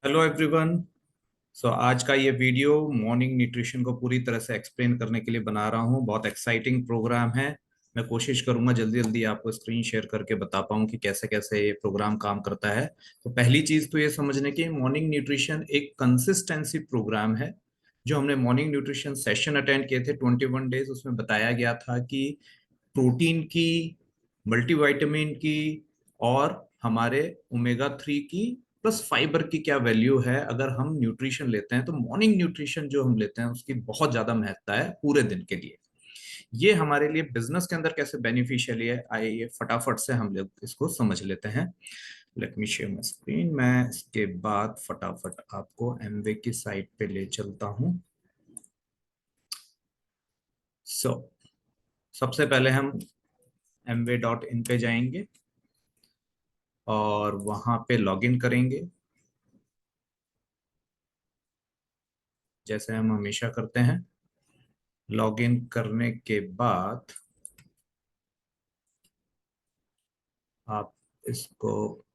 Hello everyone. आज का ये वीडियो मॉर्निंग न्यूट्रिशन को पूरी तरह से एक्सप्लेन करने के लिए बना रहा हूँ। बहुत एक्साइटिंग प्रोग्राम है। मैं कोशिश करूंगा जल्दी जल्दी आपको स्क्रीन शेयर करके बता पाऊँ कि कैसे कैसे ये प्रोग्राम काम करता है। तो पहली चीज तो ये समझने की मॉर्निंग न्यूट्रिशन एक कंसिस्टेंसी प्रोग्राम है। जो हमने मॉर्निंग न्यूट्रिशन सेशन अटेंड किए थे 21 डेज, उसमें बताया गया था कि प्रोटीन की, मल्टीविटामिन की और हमारे ओमेगा 3 की प्लस फाइबर की क्या वैल्यू है। अगर हम न्यूट्रिशन लेते हैं तो मॉर्निंग न्यूट्रिशन जो हम लेते हैं उसकी बहुत ज्यादा महत्ता है पूरे दिन के लिए। ये हमारे लिए बिजनेस के अंदर कैसे बेनिफिशियल है, आइए फटाफट से हम लोग इसको समझ लेते हैं। Let me share my screen. मैं इसके बाद फटाफट आपको एमवे की साइट पे ले चलता हूं। सो सबसे पहले हम mw.in पे जाएंगे और वहां पे लॉगिन करेंगे जैसे हम हमेशा करते हैं। लॉगिन करने के बाद आप इसको,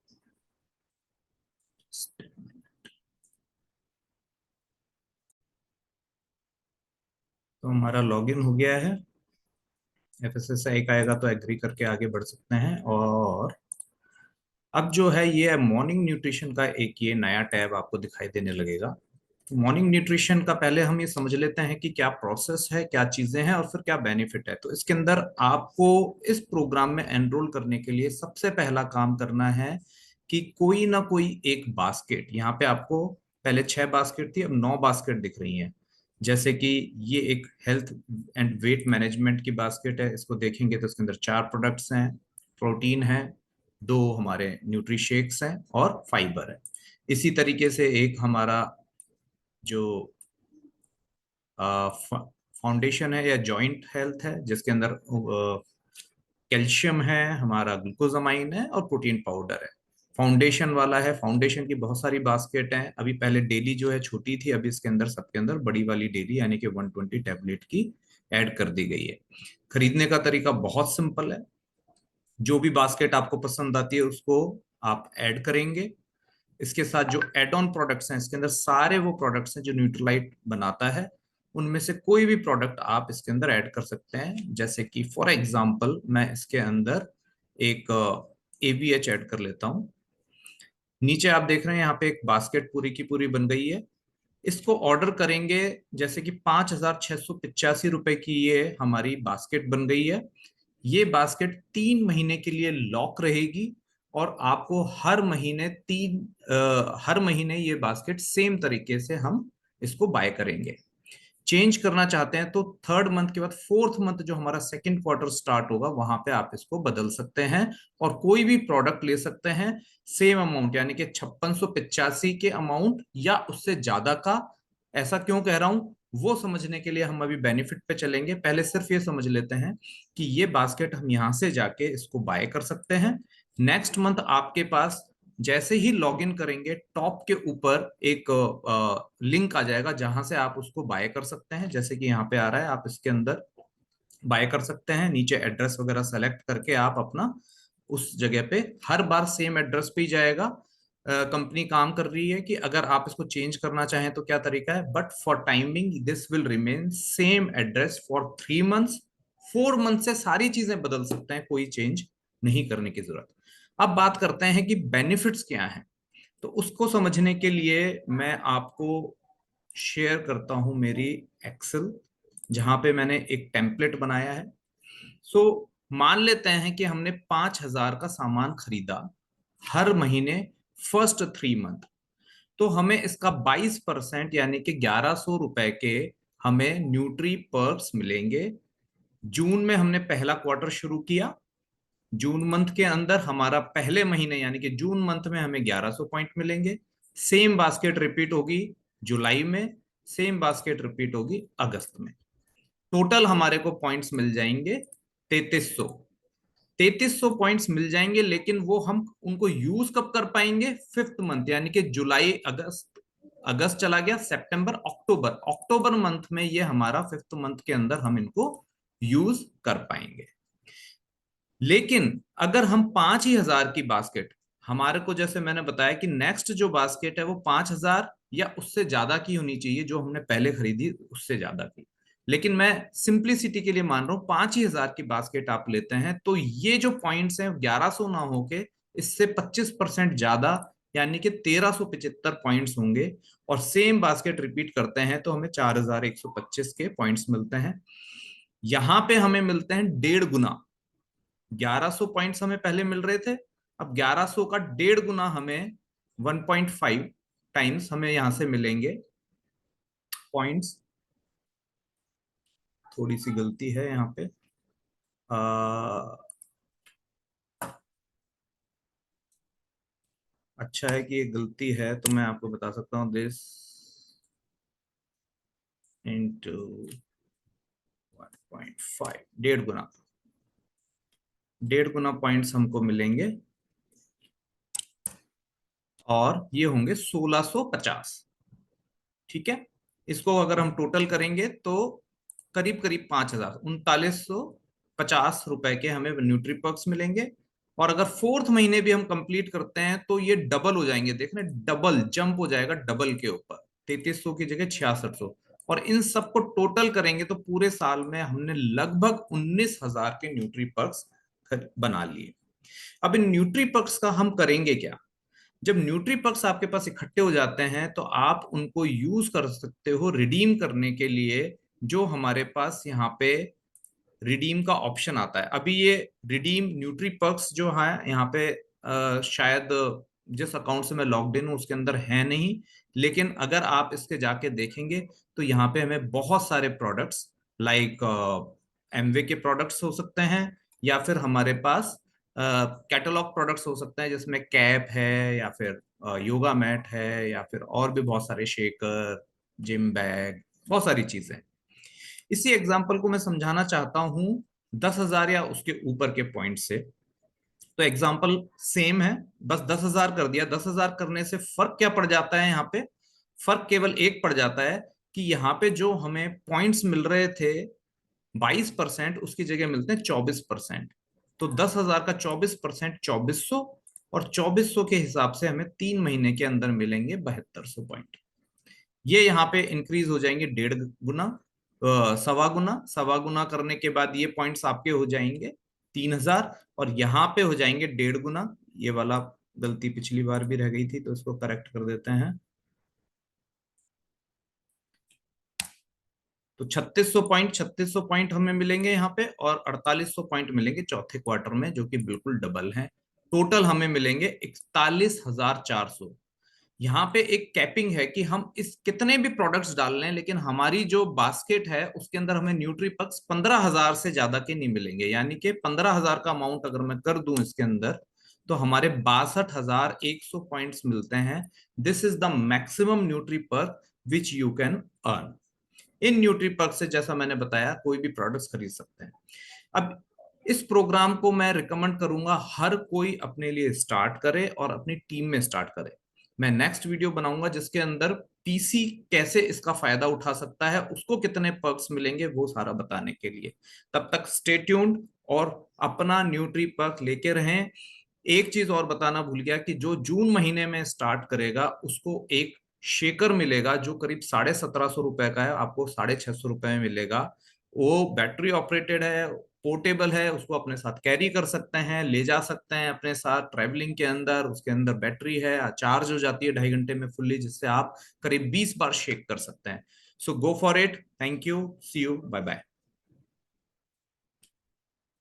तो हमारा लॉगिन हो गया है। FSSAI का आएगा तो एग्री करके आगे बढ़ सकते हैं। और अब जो है ये मॉर्निंग न्यूट्रिशन का एक ये नया टैब आपको दिखाई देने लगेगा। मॉर्निंग न्यूट्रिशन का पहले हम ये समझ लेते हैं कि क्या प्रोसेस है, क्या चीजें हैं और फिर क्या बेनिफिट है। तो इसके अंदर आपको इस प्रोग्राम में एनरोल करने के लिए सबसे पहला काम करना है कि कोई ना कोई एक बास्केट, यहाँ पे आपको पहले 6 बास्केट थी, अब 9 बास्केट दिख रही हैं। जैसे कि ये एक हेल्थ एंड वेट मैनेजमेंट की बास्केट है। इसको देखेंगे तो इसके अंदर 4 प्रोडक्ट्स हैं, प्रोटीन है, 2 हमारे न्यूट्री शेक्स हैं और फाइबर है। इसी तरीके से एक हमारा जो फाउंडेशन है या जॉइंट हेल्थ है, जिसके अंदर कैल्शियम है, हमारा ग्लूकोजामाइन है और प्रोटीन पाउडर है। फाउंडेशन वाला है, फाउंडेशन की बहुत सारी बास्केट हैं। अभी पहले डेली जो है छोटी थी, अभी इसके अंदर सबके अंदर बड़ी वाली डेली यानी कि 120 टैबलेट की ऐड कर दी गई है। खरीदने का तरीका बहुत सिंपल है। जो भी बास्केट आपको पसंद आती है उसको आप ऐड करेंगे। इसके साथ जो एड ऑन प्रोडक्ट्स हैं, इसके अंदर सारे वो प्रोडक्ट्स हैं जो न्यूट्रलाइट बनाता है। उनमें से कोई भी प्रोडक्ट आप इसके अंदर ऐड कर सकते हैं। जैसे कि फॉर एग्जांपल मैं इसके अंदर एक AVH ऐड कर लेता हूं। नीचे आप देख रहे हैं यहाँ पे एक बास्केट पूरी की पूरी बन गई है। इसको ऑर्डर करेंगे जैसे कि 5,685 रुपए की ये हमारी बास्केट बन गई है। ये बास्केट 3 महीने के लिए लॉक रहेगी और आपको हर महीने ये बास्केट सेम तरीके से हम इसको बाय करेंगे। चेंज करना चाहते हैं तो 3rd मंथ के बाद 4th मंथ जो हमारा 2nd क्वार्टर स्टार्ट होगा वहां पे आप इसको बदल सकते हैं और कोई भी प्रोडक्ट ले सकते हैं सेम अमाउंट यानी कि 5685 के अमाउंट या उससे ज्यादा का। ऐसा क्यों कह रहा हूं वो समझने के लिए हम अभी बेनिफिट पे चलेंगे। पहले सिर्फ ये समझ लेते हैं कि ये बास्केट हम यहां से जाके इसको बाय कर सकते हैं। नेक्स्ट मंथ आपके पास जैसे ही लॉगिन करेंगे टॉप के ऊपर एक लिंक आ जाएगा जहां से आप उसको बाय कर सकते हैं। जैसे कि यहाँ पे आ रहा है, आप इसके अंदर बाय कर सकते हैं। नीचे एड्रेस वगैरह सेलेक्ट करके आप अपना उस जगह पे हर बार सेम एड्रेस पे ही जाएगा। कंपनी काम कर रही है कि अगर आप इसको चेंज करना चाहें तो क्या तरीका है, but for timing this will remain same address for 3 months. 4 month से सारी चीजें बदल सकते हैं, कोई चेंज नहीं करने की जरूरत। अब बात करते हैं कि बेनिफिट्स क्या हैं। तो उसको समझने के लिए मैं आपको शेयर करता हूं मेरी एक्सेल, जहां पे मैंने एक टेम्पलेट बनाया है। सो मान लेते हैं कि हमने 5,000 का सामान खरीदा हर महीने फर्स्ट 3 मंथ। तो हमें इसका 22% यानी कि 1,100 रुपए के हमें न्यूट्री पर्क्स मिलेंगे। जून में हमने पहला क्वार्टर शुरू किया। जून मंथ के अंदर हमारा पहले महीने यानी कि जून मंथ में हमें 1,100 पॉइंट मिलेंगे। सेम बास्केट रिपीट होगी जुलाई में, सेम बास्केट रिपीट होगी अगस्त में। टोटल हमारे को पॉइंट्स मिल जाएंगे 3,300। 3,300 पॉइंट्स मिल जाएंगे, लेकिन वो हम उनको यूज कब कर पाएंगे, 5th मंथ यानी कि जुलाई अगस्त, अगस्त चला गया सितंबर अक्टूबर, अक्टूबर मंथ में ये हमारा 5th मंथ के अंदर हम इनको यूज कर पाएंगे। लेकिन अगर हम 5,000 की बास्केट हमारे को जैसे मैंने बताया कि नेक्स्ट जो बास्केट है वो 5,000 या उससे ज्यादा की होनी चाहिए, जो हमने पहले खरीदी उससे ज्यादा की। लेकिन मैं सिंप्लिसिटी के लिए मान रहा हूँ 5,000 की बास्केट आप लेते हैं तो ये जो पॉइंट्स हैं 1100 ना होके इससे 25% ज्यादा, यानी कि 1375 पॉइंट्स होंगे। और सेम बास्केट रिपीट करते हैं तो हमें 4,125 के पॉइंट्स मिलते हैं। यहां पे हमें मिलते हैं 1.5 गुना। 1100 पॉइंट्स हमें पहले मिल रहे थे, अब 1100 का 1.5 गुना हमें 1.5 टाइम्स हमें यहां से मिलेंगे पॉइंट्स। थोड़ी सी गलती है यहाँ पे। आ, अच्छा है कि ये गलती है तो मैं आपको बता सकता हूँ, this into 1.5, 1.5 Guna. 1.5 Guna points हमको मिलेंगे और ये होंगे 1650। ठीक है, इसको अगर हम टोटल करेंगे तो करीब करीब 5,000, 3950 रुपए के हमें न्यूट्री पर्क्स मिलेंगे। और अगर फोर्थ महीने भी हम कंप्लीट करते हैं तो ये डबल हो जाएंगे, देखना डबल जंप हो जाएगा, डबल के ऊपर 3300 की जगह 6600। और इन सबको टोटल करेंगे तो पूरे साल में हमने लगभग 19,000 के न्यूट्री पर्क्स बना लिए। अब इन न्यूट्री पर्क्स का हम करेंगे क्या? जब न्यूट्री पक्स आपके पास इकट्ठे हो जाते हैं तो आप उनको यूज कर सकते हो रिडीम करने के लिए। जो हमारे पास यहाँ पे रिडीम का ऑप्शन आता है, अभी ये रिडीम न्यूट्री पर्क्स जो है यहाँ पे शायद जिस अकाउंट से मैं लॉग्ड इन हूँ उसके अंदर है नहीं। लेकिन अगर आप इसके जाके देखेंगे तो यहाँ पे हमें बहुत सारे प्रोडक्ट्स लाइक एमवे के प्रोडक्ट्स हो सकते हैं, या फिर हमारे पास कैटलॉग प्रोडक्ट्स हो सकते हैं जिसमें कैप है या फिर योगा मैट है या फिर और भी बहुत सारे शेकर, जिम बैग, बहुत सारी चीजें। इसी एग्जाम्पल को मैं समझाना चाहता हूं 10,000 या उसके ऊपर के पॉइंट से। तो एग्जाम्पल सेम है, बस 10,000 कर दिया। 10,000 करने से फर्क क्या पड़ जाता है यहाँ पे? फर्क केवल एक पड़ जाता है कि यहाँ पे जो हमें पॉइंट्स मिल रहे थे 22%, उसकी जगह मिलते हैं 24%। तो 10,000 का 24% 2400, और 2400 के हिसाब से हमें 3 महीने के अंदर मिलेंगे 7200 पॉइंट। ये यहाँ पे इंक्रीज हो जाएंगे 1.5 गुना, 1.25 गुना। 1.25 गुना करने के बाद ये पॉइंट्स आपके हो जाएंगे 3,000, और यहाँ पे हो जाएंगे 1.5 गुना। ये वाला गलती पिछली बार भी रह गई थी तो इसको करेक्ट कर देते हैं। तो 3600 पॉइंट हमें मिलेंगे यहाँ पे, और 4800 पॉइंट मिलेंगे चौथे क्वार्टर में, जो कि बिल्कुल डबल है। टोटल हमें मिलेंगे 41,400। यहाँ पे एक कैपिंग है कि हम इस कितने भी प्रोडक्ट्स डाल लें, लेकिन हमारी जो बास्केट है उसके अंदर हमें न्यूट्री पक्स 15,000 से ज्यादा के नहीं मिलेंगे। यानी कि 15,000 का अमाउंट अगर मैं कर दूं इसके अंदर तो हमारे 62,100 पॉइंट्स मिलते हैं। This is the maximum nutri perk which you can earn. इन न्यूट्री पर्क से जैसा मैंने बताया कोई भी प्रोडक्ट्स खरीद सकते हैं। अब इस प्रोग्राम को मैं रिकमेंड करूंगा हर कोई अपने लिए स्टार्ट करे और अपनी टीम में स्टार्ट करे। मैं नेक्स्ट वीडियो बनाऊंगा जिसके अंदर पीसी कैसे इसका फायदा उठा सकता है, उसको कितने पर्क्स मिलेंगे, वो सारा बताने के लिए। तब तक स्टे ट्यून्ड और अपना न्यूट्री पर्क लेके रहें। एक चीज और बताना भूल गया कि जो जून महीने में स्टार्ट करेगा उसको एक शेकर मिलेगा जो करीब 1750 रुपए का है, आपको 650 रुपए में मिलेगा। वो बैटरी ऑपरेटेड है, पोर्टेबल है, उसको अपने साथ कैरी कर सकते हैं, ले जा सकते हैं अपने साथ ट्रैवलिंग के अंदर। उसके अंदर बैटरी है, चार्ज हो जाती है 2.5 घंटे में फुल्ली, जिससे आप करीब 20 बार शेक कर सकते हैं। So go for it. Thank you, see you, bye bye.